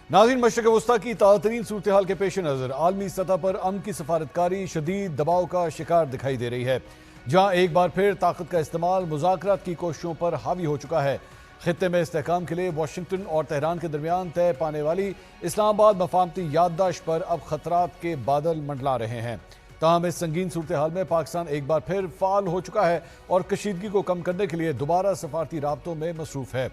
नाज़रीन, मशरिक़ वस्ता की ताज़ा सूरत-ए-हाल के पेश नज़र आलमी सतह पर अमन की सफारतकारी शदीद दबाव का शिकार दिखाई दे रही है, जहाँ एक बार फिर ताकत का इस्तेमाल मुज़ाकरात की कोशिशों पर हावी हो चुका है। खित्ते में इस्तेहकाम के लिए वाशिंगटन और तेहरान के दरमियान तय पाने वाली इस्लामाबाद मफाहमती याददाश्त पर अब खतरात के बादल मंडला रहे हैं। ताहम इस संगीन सूरत-ए-हाल में पाकिस्तान एक बार फिर फाल हो चुका है और कशीदगी को कम करने के लिए दोबारा सफारती राब्तों में मसरूफ है।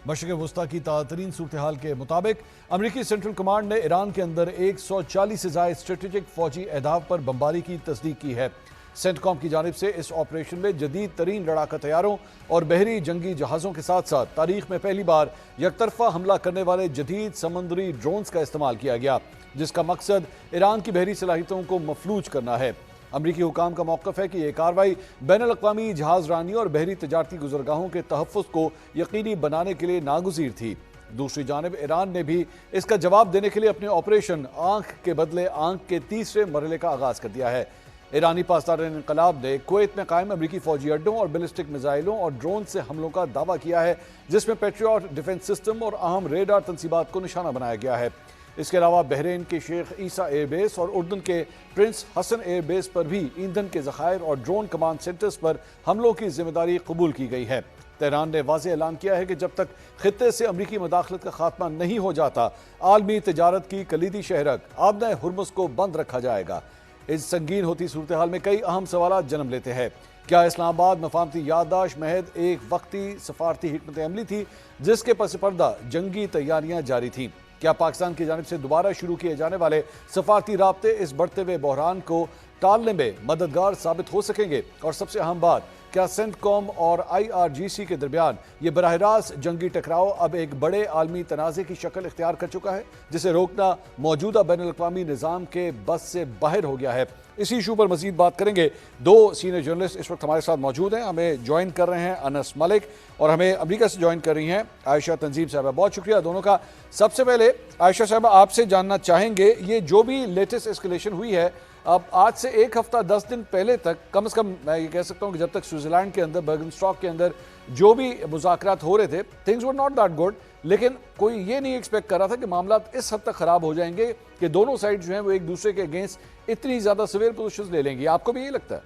मशरिक़ वस्ता की ताज़ा सूरत-ए-हाल के मुताबिक अमरीकी सेंट्रल कमांड ने ईरान के अंदर 140 से ज़ायद स्ट्रेटेजिक फौजी अहदाफ पर बमबारी की तस्दीक की है। सेंटकॉम की जानिब से इस ऑपरेशन में जदीद तरीन लड़ाका तैयारों और बहरी जंगी जहाज़ों के साथ साथ तारीख में पहली बार यकतरफा हमला करने वाले जदीद समुद्री ड्रोन्स का इस्तेमाल किया गया, जिसका मकसद ईरान की बहरी सलाहियतों को मफलूज करना है। अमरीकी हुकाम का मौक़िफ़ है कि यह कार्रवाई बैनुल-अक़वामी जहाज़ रानी और बहरी तजारती गुज़रगाहों के तहफ़्फ़ुज़ को यकीनी बनाने के लिए नागुज़ीर थी। दूसरी जानिब ईरान ने भी इसका जवाब देने के लिए अपने ऑपरेशन आंख के बदले आंख के तीसरे मरहले का आगाज़ कर दिया है। ईरानी पासदार इनकलाब ने कुवैत में कायम अमरीकी फौजी अड्डों और बैलिस्टिक मिसाइलों और ड्रोन से हमलों का दावा किया है, जिसमें पेट्रियट डिफेंस सिस्टम और अहम रेडार तनसीबात को निशाना बनाया गया है। इसके अलावा बहरीन के शेख ईसा एयरबेस और उर्दन के प्रिंस हसन एयरबेस पर भी ईंधन के ज़खायर और ड्रोन कमांड सेंटर्स पर हमलों की जिम्मेदारी कबूल की गई है। तेहरान ने वाज़ेह ऐलान किया है कि जब तक खित्ते से अमरीकी मदाखलत का खात्मा नहीं हो जाता, आलमी तजारत की कलीदी शहरक आबना हुर्मुज़ को बंद रखा जाएगा। इस संगीन होती सूरत-ए-हाल में कई अहम सवाल जन्म लेते हैं। क्या इस्लामाबाद मफाहमती याददाश्त महज एक वक्ती सफारती हिकमत अमली थी, जिसके पस पर्दा जंगी तैयारियां जारी थीं? क्या पाकिस्तान की जानिब से दोबारा शुरू किए जाने वाले सफारती राब्ते इस बढ़ते हुए बहरान को टालने में मददगार साबित हो सकेंगे? और सबसे अहम बात, क्या सेंटकॉम और IRGC के दरमियान ये बराह रास्त जंगी टकराव अब एक बड़े आलमी तनाज़े की शक्ल इख्तियार कर चुका है, जिसे रोकना मौजूदा बैनुल-अक़वामी निज़ाम के बस से बाहर हो गया है? इसी इशू पर मजीद बात करेंगे। दो सीनियर जर्नलिस्ट इस वक्त हमारे साथ मौजूद हैं। हमें ज्वाइन कर रहे हैं अनस मलिक और हमें अमेरिका से ज्वाइन कर रही हैं आयशा तंजीम साहबा। बहुत शुक्रिया दोनों का। सबसे पहले आयशा साहबा, आपसे जानना चाहेंगे, ये जो भी लेटेस्ट एस्केलेशन हुई है, अब आज से एक हफ्ता 10 दिन पहले तक, कम से कम मैं ये कह सकता हूँ कि जब तक स्विट्जरलैंड के अंदर बर्गनस्टॉक के अंदर जो भी मुज़ाकरात हो रहे थे, things were not that good, लेकिन कोई ये नहीं एक्सपेक्ट कर रहा था कि मामला इस हद तक ख़राब हो जाएंगे कि दोनों साइड जो हैं वो एक दूसरे के अगेंस्ट इतनी ज़्यादा सिवियर पोजीशंस ले लेंगी। आपको भी ये लगता है?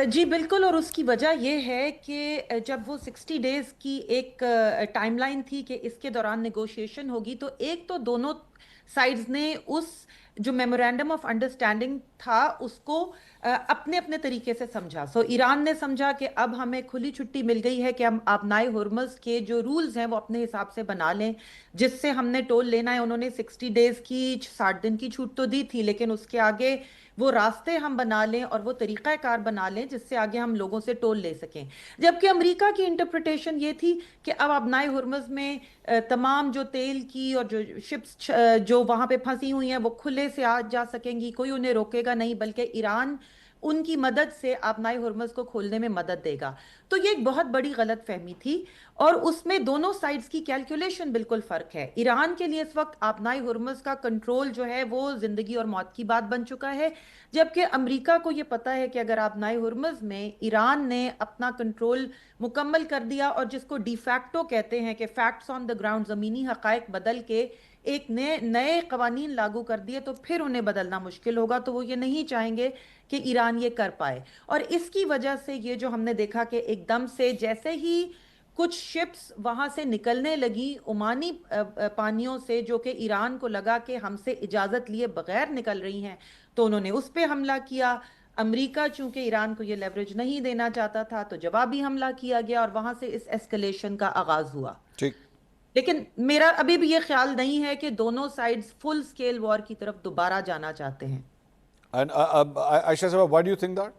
जी बिल्कुल, और उसकी वजह यह है कि जब वो 60 डेज की एक टाइमलाइन थी कि इसके दौरान नेगोशिएशन होगी, तो एक तो दोनों साइड्स ने उस जो मेमोरेंडम ऑफ अंडरस्टैंडिंग था उसको अपने अपने तरीके से समझा। ईरान ने समझा कि अब हमें खुली छुट्टी मिल गई है कि हम आबनाए हुर्मुज़ के जो रूल्स हैं वो अपने हिसाब से बना लें, जिससे हमने टोल लेना है। उन्होंने 60 डेज की 60 दिन की छूट तो दी थी, लेकिन उसके आगे वो रास्ते हम बना लें और वो तरीक़ाकार बना लें जिससे आगे हम लोगों से टोल ले सकें। जबकि अमेरिका की इंटरप्रिटेशन ये थी कि अब आबनाए हुर्मुज़ में तमाम जो तेल की और जो शिप्स जो वहाँ पे फंसी हुई हैं वो खुले से आ जा सकेंगी, कोई उन्हें रोकेगा नहीं, बल्कि ईरान उनकी मदद से आबनाए हुर्मुज़ को खोलने में मदद देगा। तो ये एक बहुत बड़ी गलत फहमी थी और उसमें दोनों साइड्स की कैलकुलेशन बिल्कुल फ़र्क है। ईरान के लिए इस वक्त आबनाए हुर्मुज़ का कंट्रोल जो है वो ज़िंदगी और मौत की बात बन चुका है, जबकि अमेरिका को ये पता है कि अगर आबनाए हुर्मुज़ में ईरान ने अपना कंट्रोल मुकम्मल कर दिया और जिसको डिफैक्टो कहते हैं कि फैक्ट्स ऑन द ग्राउंड, ज़मीनी हक़ाइक़ बदल के एक नए कवानीन लागू कर दिए, तो फिर उन्हें बदलना मुश्किल होगा। तो वो ये नहीं चाहेंगे कि ईरान ये कर पाए, और इसकी वजह से ये जो हमने देखा कि एकदम से जैसे ही कुछ शिप्स वहां से निकलने लगी ओमानी पानियों से, जो कि ईरान को लगा कि हमसे इजाजत लिए बगैर निकल रही हैं, तो उन्होंने उस पर हमला किया। अमेरिका चूंकि ईरान को ये लेवरेज नहीं देना चाहता था, तो जवाबी हमला किया गया और वहां से इस एस्केलेशन का आगाज हुआ। ठीक। लेकिन मेरा अभी भी ये ख्याल नहीं है कि दोनों साइड्स फुल स्केल वॉर की तरफ दोबारा जाना चाहते हैं। आयशा साहब, why do you think that?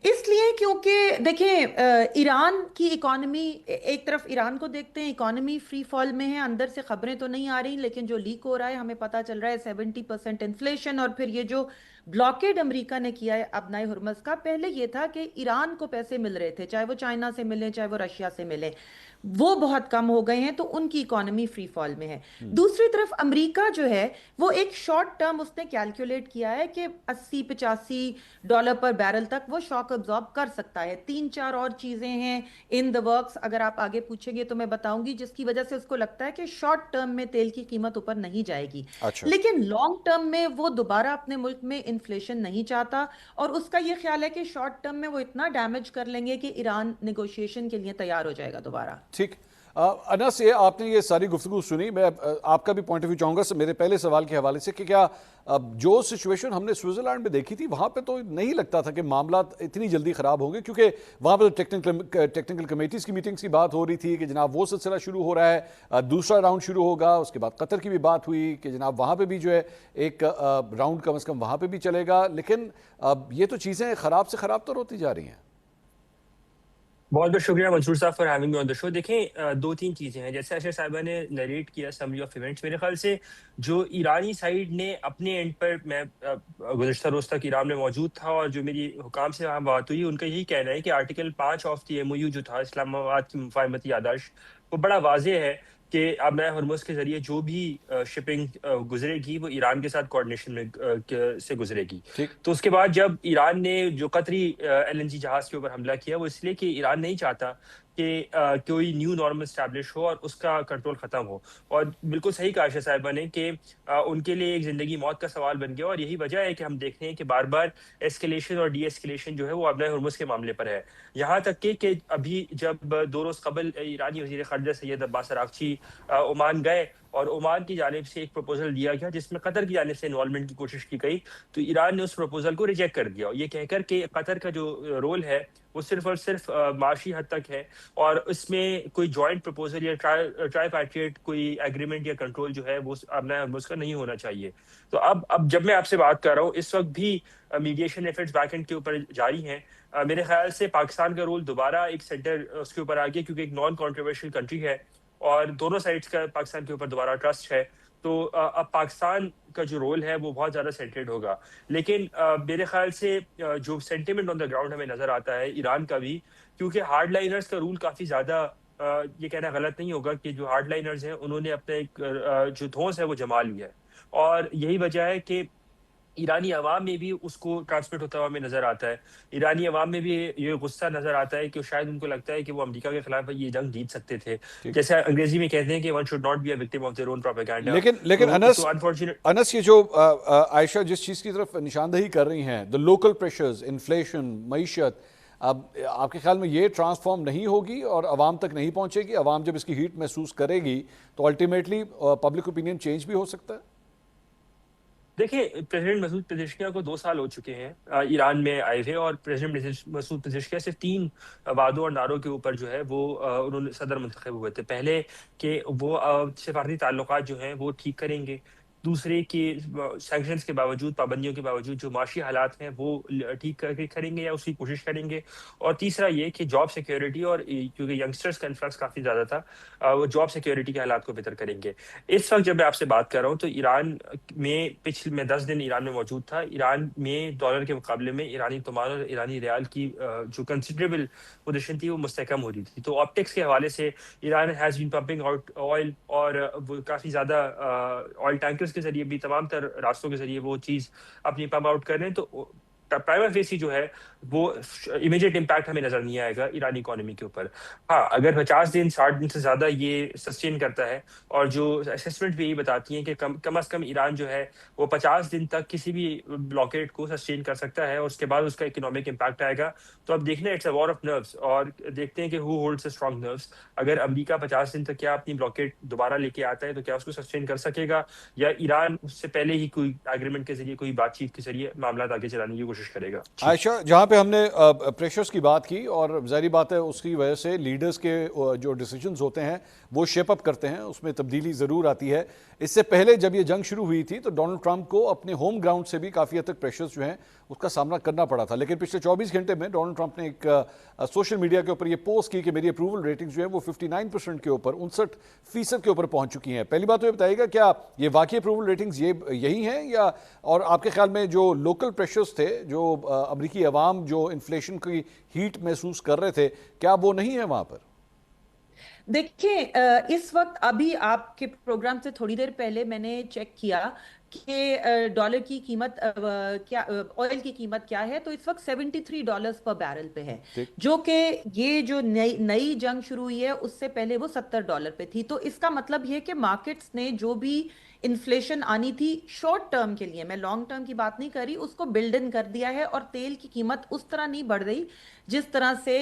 इसलिए क्योंकि देखें, ईरान की इकॉनमी, एक तरफ ईरान को देखते हैं, इकॉनमी फ्री फॉल में है, अंदर से खबरें तो नहीं आ रही, लेकिन जो लीक हो रहा है हमें पता चल रहा है 70% इन्फ्लेशन, और फिर ये जो ब्लॉकेड अमेरिका ने किया है अपनाए हुर्मस का। पहले ये था कि ईरान को पैसे मिल रहे थे, चाहे वो चाइना से मिले चाहे वो रशिया से मिले, वो बहुत कम हो गए हैं, तो उनकी इकोनॉमी फ्री फॉल में है। दूसरी तरफ अमेरिका जो है वो एक शॉर्ट टर्म उसने कैलकुलेट किया है कि 80-85 डॉलर पर बैरल तक वो शॉक अब्जॉर्ब कर सकता है। तीन चार और चीजें हैं इन द वर्क्स, अगर आप आगे पूछेंगे तो मैं बताऊंगी, जिसकी वजह से उसको लगता है कि शॉर्ट टर्म में तेल की कीमत ऊपर नहीं जाएगी, अच्छा। लेकिन लॉन्ग टर्म में वो दोबारा अपने मुल्क में इन्फ्लेशन नहीं चाहता, और उसका ये ख्याल है कि शॉर्ट टर्म में वो इतना डैमेज कर लेंगे कि ईरान नेगोशिएशन के लिए तैयार हो जाएगा दोबारा। ठीक। अनस, ये आपने ये सारी गुफ्तगू सुनी, मैं आपका भी पॉइंट ऑफ व्यू चाहूँगा मेरे पहले सवाल के हवाले से कि क्या जो सिचुएशन हमने स्विट्ज़रलैंड में देखी थी वहाँ पे तो नहीं लगता था कि मामला इतनी जल्दी ख़राब होंगे, क्योंकि वहाँ पे टेक्निकल कमेटीज़ की मीटिंग्स की बात हो रही थी कि जनाब वो सिलसिला शुरू हो रहा है, दूसरा राउंड शुरू होगा, उसके बाद कतर की भी बात हुई कि जनाब वहाँ पर भी जो है एक राउंड कम अज़ कम वहाँ पर भी चलेगा, लेकिन ये तो चीज़ें ख़राब से ख़राब तो होती जा रही हैं। बहुत बहुत शुक्रिया मंसूर साहब for having me on the show. देखें, दो तीन चीज़ें हैं, जैसे अशर साहिबा ने नरेट किया समरी ऑफ इवेंट्स। मेरे ख्याल से जो ईरानी साइड ने अपने एंड पर, मैं गुज़श्ता रोज़ तक ईरान में मौजूद था और जो मेरी हुकाम से वहाँ बात हुई, उनका यही कहना है कि आर्टिकल 5 ऑफ द MOU जो था इस्लामाबाद की मुफाहमती यादाश्त, वो बड़ा वाज़ेह है कि अब नए हरमुज़ के ज़रिए जो भी शिपिंग गुजरेगी वो ईरान के साथ कोऑर्डिनेशन में से गुजरेगी। ठीक। तो उसके बाद जब ईरान ने जो कतरी LNG जहाज़ के ऊपर हमला किया, वो इसलिए कि ईरान नहीं चाहता कि कोई न्यू नॉर्मल स्टैब्लिश हो और उसका कंट्रोल ख़त्म हो। और बिल्कुल सही कहा आयशा साहिबा ने कि उनके लिए एक ज़िंदगी मौत का सवाल बन गया, और यही वजह है कि हम देख रहे हैं कि बार बार एस्केलेशन और डी एस्केलेशन जो है वो अपने हुर्मुज़ के मामले पर है। यहाँ तक कि अभी जब 2 रोज़ कबल ईरानी वज़ीर ख़ारिजा सैयद अब्बास अराग़ची ओमान गए और ओमान की जानिब से एक प्रपोजल दिया गया जिसमें कतर की जानिब से इन्वॉल्वमेंट की कोशिश की गई, तो ईरान ने उस प्रपोजल को रिजेक्ट कर दिया, ये कहकर कि कतर का जो रोल है वो सिर्फ और सिर्फ माशी हद तक है, और इसमें कोई जॉइंट प्रपोजल या ट्राईपैट्रिएट कोई एग्रीमेंट या कंट्रोल जो है वो अपना उसका नहीं होना चाहिए। तो अब जब मैं आपसे बात कर रहा हूँ, इस वक्त भी मीडिएशन एफर्ट्स बैक एंड के ऊपर जारी हैं। मेरे ख्याल से पाकिस्तान का रोल दोबारा एक सेंटर उसके ऊपर आ गया, क्योंकि एक नॉन कॉन्ट्रोवर्शियल कंट्री है और दोनों साइड्स का पाकिस्तान के ऊपर दोबारा ट्रस्ट है। तो अब पाकिस्तान का जो रोल है वो बहुत ज़्यादा सेंटर्ड होगा। लेकिन मेरे ख्याल से जो सेंटिमेंट ऑन द ग्राउंड हमें नज़र आता है ईरान का भी, क्योंकि हार्डलाइनर्स का रूल काफ़ी ज़्यादा, ये कहना गलत नहीं होगा कि जो हार्डलाइनर्स हैं उन्होंने अपने एक जो धौंस है वो जमा लिया है, और यही वजह है कि ईरानी अवाम में भी उसको ट्रांसमिट होता हुआ हमें नजर आता है। ईरानी अवाम में भी ये गुस्सा नजर आता है कि शायद उनको लगता है कि वो अमेरिका के खिलाफ ये जंग जीत सकते थे। जैसे अंग्रेजी में कहते हैं कि one should not be a victim of their own propaganda. लेकिन अनस ये जो आयशा जिस चीज़ की तरफ निशानदही कर रही हैं, द लोकल प्रेशर्स, इन्फ्लेशन, मईशत, अब आपके ख्याल में ये ट्रांसफॉर्म नहीं होगी और अवाम तक नहीं पहुंचेगी? अवाम जब इसकी हीट महसूस करेगी तो अल्टीमेटली पब्लिक ओपिनियन चेंज भी हो सकता है। देखिए, प्रेसिडेंट मसूद पेजेश्कियां को 2 साल हो चुके हैं ईरान में आए हुए, और प्रेसिडेंट मसूद पेजेश्कियां सिर्फ 3 वादों और नारों के ऊपर जो है वो उन्होंने सदर मुंतखब हुए थे। पहले कि वो सिफारती ताल्लुकात जो हैं वो ठीक करेंगे, दूसरे कि सैंक्शंस के बावजूद, पाबंदियों के बावजूद जो माशी हालात हैं वो ठीक करके करेंगे या उसकी कोशिश करेंगे, और तीसरा ये कि जॉब सिक्योरिटी, और क्योंकि यंगस्टर्स का इन्फ्लक्स काफ़ी ज़्यादा था, वो जॉब सिक्योरिटी के हालात को बेहतर करेंगे। इस वक्त जब मैं आपसे बात कर रहा हूँ तो ईरान में पिछले मैं 10 दिन ईरान में मौजूद था। ईरान में डॉलर के मुकाबले में ईरानी तमान और ईरानी रियाल की जो कंसिडरेबल पोजीशन थी वो मुस्तहकम हो रही थी। तो ऑप्टिक्स के हवाले से Iran has been pumping out oil, और वो काफ़ी ज़्यादा ऑयल टैंकर्स के जरिए भी, तमाम तर रास्तों के जरिए वो चीज़ अपनी पंप आउट कर रहे हैं। तो प्राइमा फेसी जो है वो इमीडिएट इम्पैक्ट हमें नजर नहीं आएगा ईरानी इकोनॉमी के ऊपर। हाँ, अगर 50 दिन 60 दिन से ज्यादा ये सस्टेन करता है, और जो असेसमेंट भी यही बताती हैं कि कम अज कम ईरान जो है वो 50 दिन तक किसी भी ब्लॉकेड को सस्टेन कर सकता है, और उसके बाद उसका इकोनॉमिक इम्पैक्ट आएगा। तो अब देखना, it's a war of nerves, और देखते हैं कि who holds the strong nerves. अगर अमेरिका 50 दिन तक क्या अपनी ब्लॉकेड दोबारा लेके आता है तो क्या उसको सस्टेन कर सकेगा, या ईरान उससे पहले ही कोई एग्रीमेंट के जरिए, कोई बातचीत के जरिए मामला आगे चलाने की कोशिश कोशिश करेगा। आयशा, जहाँ पे हमने प्रेशर्स की बात की और ज़ाहिर बात है उसकी वजह से लीडर्स के जो डिसीजंस होते हैं वो शेप अप करते हैं, उसमें तब्दीली ज़रूर आती है। इससे पहले जब ये जंग शुरू हुई थी तो डोनाल्ड ट्रंप को अपने होम ग्राउंड से भी काफ़ी हद तक प्रेशर्स जो हैं उसका सामना करना पड़ा था। लेकिन पिछले 24 घंटे में डोनाल्ड ट्रंप ने एक सोशल मीडिया के ऊपर ये पोस्ट की कि मेरी अप्रूवल रेटिंग जो है वो 59% के ऊपर 59% के ऊपर पहुंच चुकी हैं। पहली बात तो ये बताइएगा, क्या ये वाकई अप्रूवल रेटिंग्स यही हैं, या और आपके ख्याल में जो लोकल प्रेशर्स थे, जो अमरीकी अवाम जो इन्फ्लेशन की हीट महसूस कर रहे थे, क्या वो नहीं है वहां पर? देखिए, इस वक्त अभी आपके प्रोग्राम से थोड़ी देर पहले मैंने चेक किया कि डॉलर की कीमत क्या, ऑयल की कीमत क्या है, तो इस वक्त $73 पर बैरल पे है, ठीक। जो कि ये जो नई नई जंग शुरू हुई है उससे पहले वो $70 पे थी। तो इसका मतलब ये कि मार्केट्स ने जो भी इन्फ्लेशन आनी थी शॉर्ट टर्म के लिए, मैं लॉन्ग टर्म की बात नहीं कर रही, उसको बिल्ड इन कर दिया है, और तेल की कीमत उस तरह नहीं बढ़ रही जिस तरह से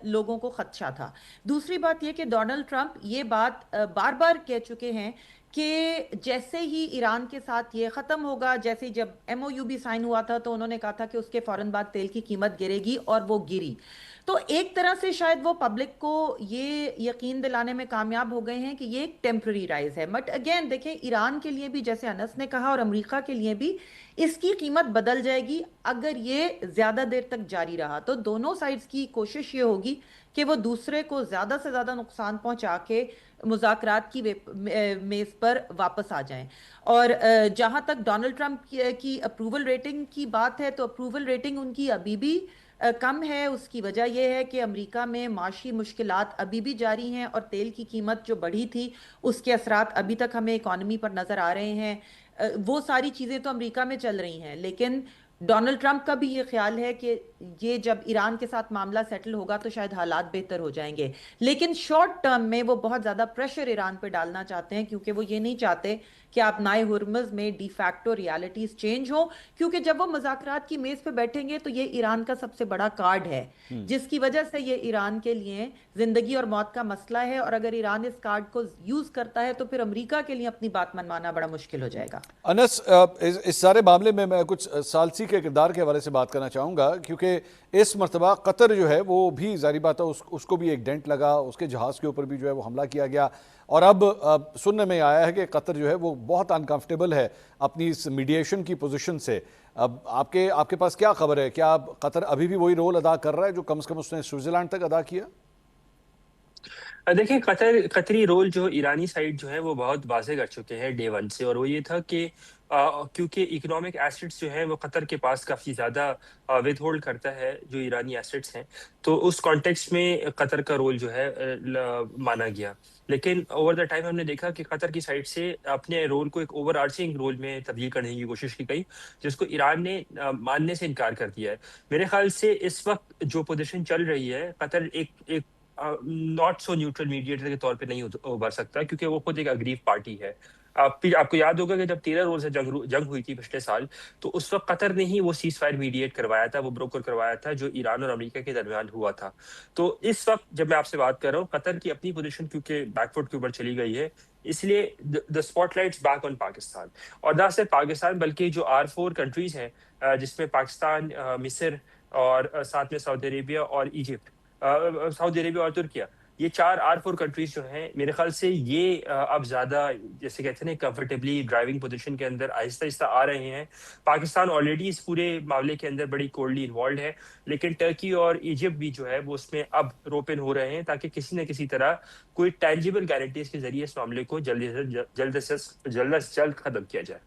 लोगों को खदशा था। दूसरी बात यह कि डोनाल्ड ट्रंप ये बात बार बार कह चुके हैं कि जैसे ही ईरान के साथ ये खत्म होगा, जैसे जब एमओयू भी साइन हुआ था तो उन्होंने कहा था कि उसके फौरन बाद तेल की कीमत गिरेगी, और वो गिरी। तो एक तरह से शायद वो पब्लिक को ये यकीन दिलाने में कामयाब हो गए हैं कि ये एक टेम्पररी राइज है। बट अगेन देखें, ईरान के लिए भी जैसे अनस ने कहा और अमेरिका के लिए भी इसकी कीमत बदल जाएगी अगर ये ज्यादा देर तक जारी रहा। तो दोनों साइड्स की कोशिश ये होगी कि वो दूसरे को ज्यादा से ज्यादा नुकसान पहुंचा के मुज़ाकरात की मेज पर वापस आ जाएं। और जहां तक डोनाल्ड ट्रंप की अप्रूवल रेटिंग की बात है, तो अप्रूवल रेटिंग उनकी अभी भी कम है। उसकी वजह यह है कि अमेरिका में माशी मुश्किलात अभी भी जारी हैं, और तेल की कीमत जो बढ़ी थी उसके असरात अभी तक हमें इकॉनमी पर नजर आ रहे हैं। वो सारी चीजें तो अमेरिका में चल रही हैं, लेकिन डोनाल्ड ट्रंप का भी ये ख्याल है कि ये जब ईरान के साथ मामला सेटल होगा तो शायद हालात बेहतर हो जाएंगे। लेकिन शॉर्ट टर्म में वो बहुत ज्यादा प्रेशर ईरान पे डालना चाहते हैं, क्योंकि वो ये नहीं चाहते कि आप नाए हुर्मुज़ में डिफैक्टो रियलिटीज चेंज हो, क्योंकि जब वो मुज़ाकरात की मेज पे बैठेंगे तो ये ईरान का सबसे बड़ा कार्ड है, जिसकी वजह से ये ईरान के लिए जिंदगी और मौत का मसला है। और अगर ईरान इस कार्ड को यूज करता है तो फिर अमेरिका के लिए अपनी बात मनवाना बड़ा मुश्किल हो जाएगा। अनस, इस सारे मामले में मैं कुछ सालसी के किरदार के हवाले से बात करना चाहूँगा, क्योंकि इस मरतबा कतर जो है वो भी ज़ाहिर बात है उसको भी एक डेंट लगा, उसके जहाज़ के ऊपर भी जो है वो हमला किया गया। और अब सुनने में आया है कि कतर जो है वो बहुत अनकंफर्टेबल है अपनी इस मीडिएशन की पोजीशन से। अब आपके पास क्या खबर है, क्या कतर अभी भी वही रोल अदा कर रहा है जो कम से कम उसने स्विट्ज़रलैंड तक अदा किया? देखिए, कतरी रोल जो ईरानी साइड जो है वो बहुत वाज़ेह कर चुके हैं डे वन से, और वो ये था कि क्योंकि इकोनॉमिक एसेट्स जो हैं वो कतर के पास काफ़ी ज़्यादा विद होल्ड करता है जो ईरानी एसेट्स हैं, तो उस कॉन्टेक्स्ट में कतर का रोल जो है माना गया। लेकिन ओवर द टाइम हमने देखा कि कतर की साइड से अपने रोल को एक ओवर आर्चिंग रोल में तब्दील करने की कोशिश की गई, जिसको ईरान ने मानने से इनकार कर दिया है। मेरे ख्याल से इस वक्त जो पोजीशन चल रही है, कतर एक एक नॉट सो न्यूट्रल मीडिएटर के तौर पे नहीं उभर सकता, क्योंकि वो खुद एक अग्रीव पार्टी है। आपको याद होगा कि जब 13 रोज से जंग हुई थी पिछले साल, तो उस वक्त कतर ने ही वो सीज फायर मीडिएट करवाया था, वो ब्रोकर करवाया था जो ईरान और अमेरिका के दरमियान हुआ था। तो इस वक्त जब मैं आपसे बात कर रहा हूँ, कतर की अपनी पोजीशन क्योंकि बैकफुट के ऊपर चली गई है, इसलिए the spotlights back on Pakistan. और ना सिर्फ पाकिस्तान बल्कि जो R4 कंट्रीज हैं, जिसमें पाकिस्तान, मिस्र और साथ में सऊदी अरेबिया और इजिप्ट, सऊदी अरेबिया और तुर्किया, ये 4 R4 कंट्रीज जो हैं, मेरे ख्याल से ये अब ज़्यादा, जैसे कहते हैं ना, कंफर्टेबली ड्राइविंग पोजीशन के अंदर आहिस्ता-आहिस्ता आ रहे हैं। पाकिस्तान ऑलरेडी इस पूरे मामले के अंदर बड़ी कोल्डली इन्वॉल्व्ड है, लेकिन टर्की और इजिप्ट भी जो है वो उसमें अब रोप इन हो रहे हैं, ताकि किसी न किसी तरह कोई टैंजिबल गारंटीज के ज़रिए इस मामले को जल्द से जल्द खत्म किया जाए।